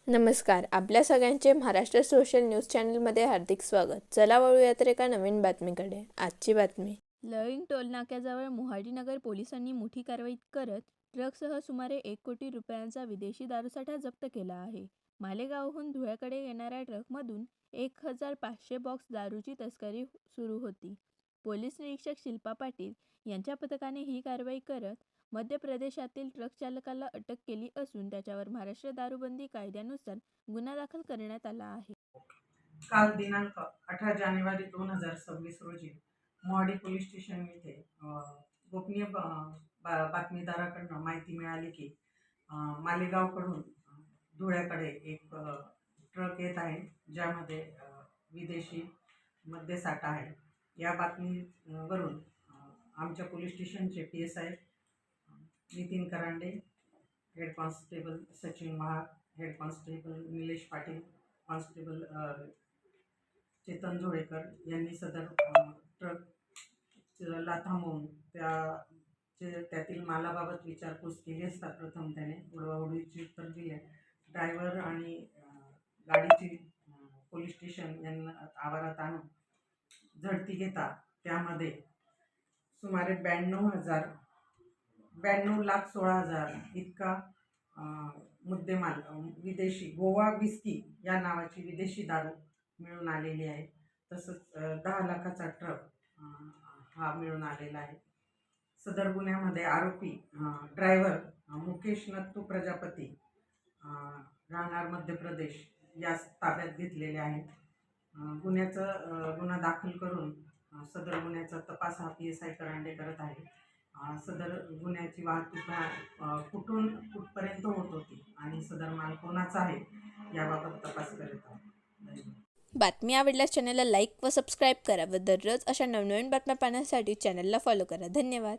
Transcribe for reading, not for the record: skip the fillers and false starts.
नमस्कार. आपल्या सगळ्यांचे महाराष्ट्र सोशल न्यूज चॅनलमध्ये हार्दिक स्वागत. चला वळूया तर एका नवीन बातमीकडे. आजची बातमी. लळिंग टोलनाक्याजवळ मोहाडीनगर पोलिसांनी मोठी कारवाई करत ट्रकसह सुमारे 1 कोटी रुपयांचा विदेशी दारूसाठा जप्त केला आहे. मालेगावहून धुळ्याकडे येणाऱ्या ट्रकमधून 1,500 बॉक्स दारूची तस्करी सुरू होती. पोलीस निरीक्षक शिल्पा पाटील यांच्या पथकाने ही कारवाई करत मध्य प्रदेशातील ट्रक चालकाला अटक केली असून त्याच्यावर महाराष्ट्र दारूबंदी कायद्यानुसार गुन्हा दाखल करण्यात आला आहे. काल दिनांक 18 जानेवारी 2026 रोजी मोहाडी पोलीस स्टेशन येथे गोपनीय बातमीदाराकडून माहिती मिळाली की मालेगावकडून धुळ्याकडे एक ट्रक येत आहे, ज्यामध्ये विदेशी मद्यसाठा आहे. या बातमीवरून आमच्या पोलीस स्टेशनचे PSI Nitin Karande, head constable Sachin Mahag, head constable Nilesh Patil, constable Chetan Jolekar यांनी सदर ट्रकला थांबवून त्यातील मालाबाबत विचारपूस केली असता प्रथम त्याने उडवाउडवीची उत्तर दिले. ड्रायव्हर आणि गाडीची पोलीस स्टेशन यांना आवारात आणून झडती घेता त्यामध्ये सुमारे 92,16,000 इतका मुद्देमाल विदेशी गोवा विस्की या नावाची विदेशी दारू मिळून आलेली आहे. तसंच 10 लाखाचा ट्रक हा मिळून आलेला आहे. सदर गुन्ह्यामध्ये आरोपी ड्रायव्हर मुकेश नत्तू प्रजापती राहणार मध्य प्रदेश यास ताब्यात घेतलेले आहे. गुन्हा दाखल करून सदर गुन्ह्याचा तपास हा PSI करांडे करत आहे. सदर गुन्ह्याची वाहतूक कुठपर्यंत होत होती आणि सदर माल कोणाचा आहे याबाबत तपास करत आहे. बातमी आवडल्यास चॅनलला लाईक व सबस्क्राईब करा व दररोज अशा नवनवीन बातम्या पाहण्यासाठी चॅनलला फॉलो करा. धन्यवाद.